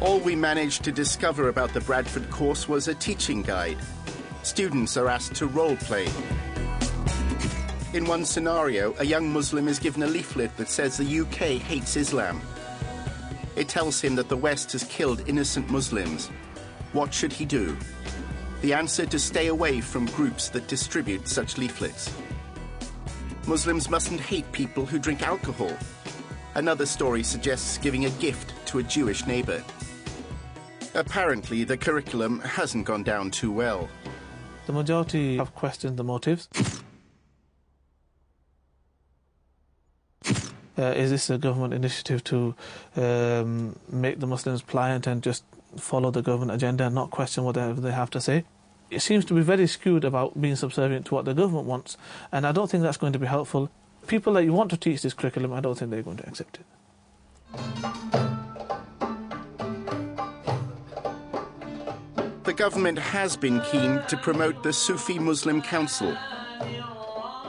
All we managed to discover about the Bradford course was a teaching guide. Students are asked to role-play. In one scenario, a young Muslim is given a leaflet that says the UK hates Islam. It tells him that the West has killed innocent Muslims. What should he do? The answer: to stay away from groups that distribute such leaflets. Muslims mustn't hate people who drink alcohol. Another story suggests giving a gift to a Jewish neighbour. Apparently, the curriculum hasn't gone down too well. The majority have questioned the motives. Is this a government initiative to make the Muslims pliant and just follow the government agenda and not question whatever they have to say? It seems to be very skewed about being subservient to what the government wants, and I don't think that's going to be helpful. People that you want to teach this curriculum, I don't think they're going to accept it. The government has been keen to promote the Sufi Muslim Council.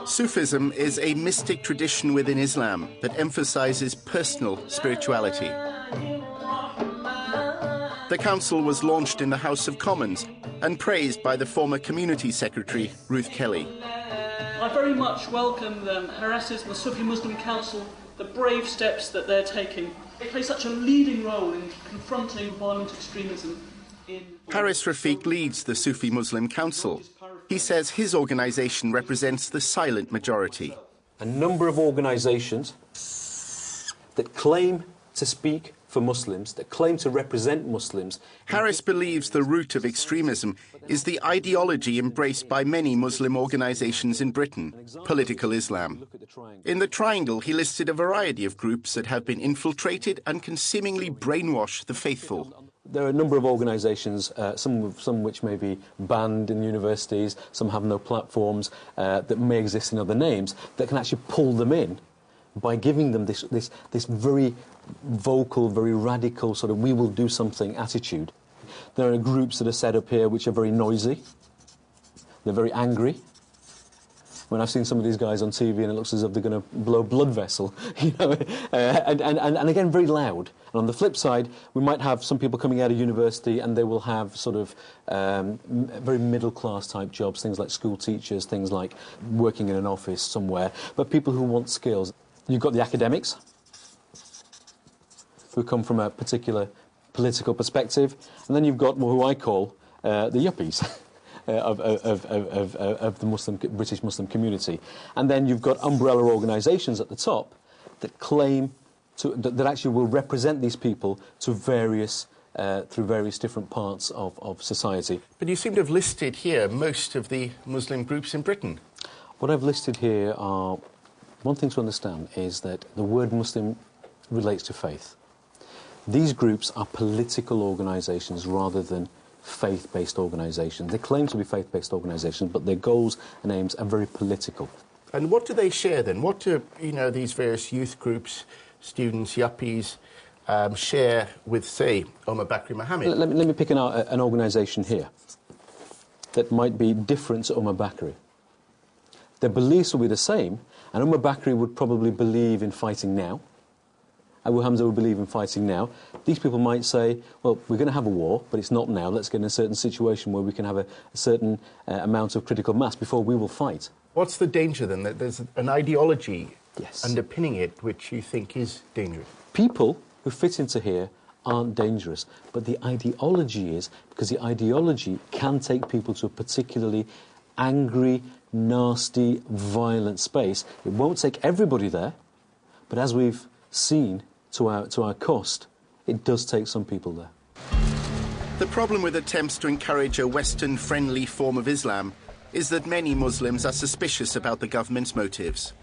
Sufism is a mystic tradition within Islam that emphasizes personal spirituality. The council was launched in the House of Commons and praised by the former Community Secretary, Ruth Kelly. I very much welcome Haras's and the Sufi Muslim Council, the brave steps that they're taking. They play such a leading role in confronting violent extremism. Haris Rafiq leads the Sufi Muslim Council. He says his organisation represents the silent majority. A number of organisations that claim to speak for Muslims, that claim to represent Muslims. Haris believes the root of extremism is the ideology embraced by many Muslim organisations in Britain, political Islam. In the Triangle, he listed a variety of groups that have been infiltrated and can seemingly brainwash the faithful. There are a number of organisations, some which may be banned in universities, some have no platforms, that may exist in other names, that can actually pull them in by giving them this very vocal, very radical sort of we will do something attitude. There are groups that are set up here which are very noisy, they're very angry. When I've seen some of these guys on TV and it looks as if they're going to blow a blood vessel, you know, and again, very loud. And on the flip side, we might have some people coming out of university and they will have sort of very middle-class type jobs, things like school teachers, things like working in an office somewhere, but people who want skills. You've got the academics, who come from a particular political perspective, and then you've got who I call the yuppies. Of the British Muslim community. And then you've got umbrella organisations at the top that claim that actually will represent these people to various through various different parts of society. But you seem to have listed here most of the Muslim groups in Britain. What I've listed here are, one thing to understand is that the word Muslim relates to faith. These groups are political organisations rather than faith-based organisations. They claim to be faith-based organisations, but their goals and aims are very political. And what do they share then? What do, you know, these various youth groups, students, yuppies, share with, say, Omar Bakri Mohammed? Let me pick an organisation here that might be different to Omar Bakri. Their beliefs will be the same, and Omar Bakri would probably believe in fighting now. Abu Hamza would believe in fighting now. These people might say, well, we're going to have a war, but it's not now. Let's get in a certain situation where we can have a certain amount of critical mass before we will fight. What's the danger, then, that there's an ideology Yes. underpinning it which you think is dangerous? People who fit into here aren't dangerous, but the ideology is, because the ideology can take people to a particularly angry, nasty, violent space. It won't take everybody there, but as we've seen to our cost, it does take some people there. The problem with attempts to encourage a Western-friendly form of Islam is that many Muslims are suspicious about the government's motives.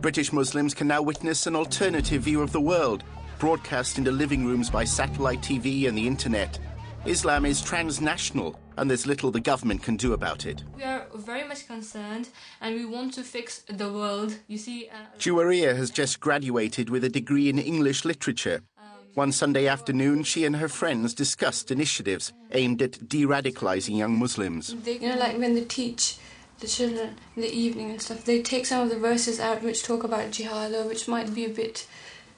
British Muslims can now witness an alternative view of the world, broadcast into living rooms by satellite TV and the internet. Islam is transnational, and there's little the government can do about it. We are very much concerned, and we want to fix the world. You see, Juwaria has just graduated with a degree in English literature. One Sunday afternoon, she and her friends discussed initiatives aimed at de-radicalising young Muslims. you know, like when they teach the children in the evening and stuff, they take some of the verses out which talk about jihad, or which might be a bit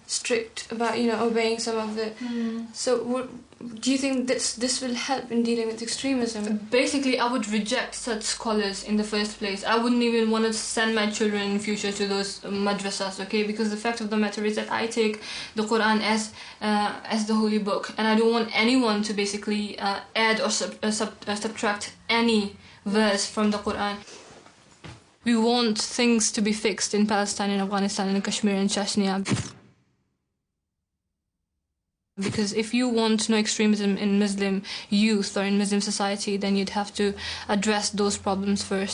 strict about, you know, obeying some of the... So do you think this will help in dealing with extremism? Basically, I would reject such scholars in the first place. I wouldn't even want to send my children in future to those madrasas, okay? Because the fact of the matter is that I take the Quran as the holy book, and I don't want anyone to basically add or subtract any verse from the Quran. We want things to be fixed in Palestine, in Afghanistan, in Kashmir, and Chechnya. Because if you want no extremism in Muslim youth or in Muslim society, then you'd have to address those problems first.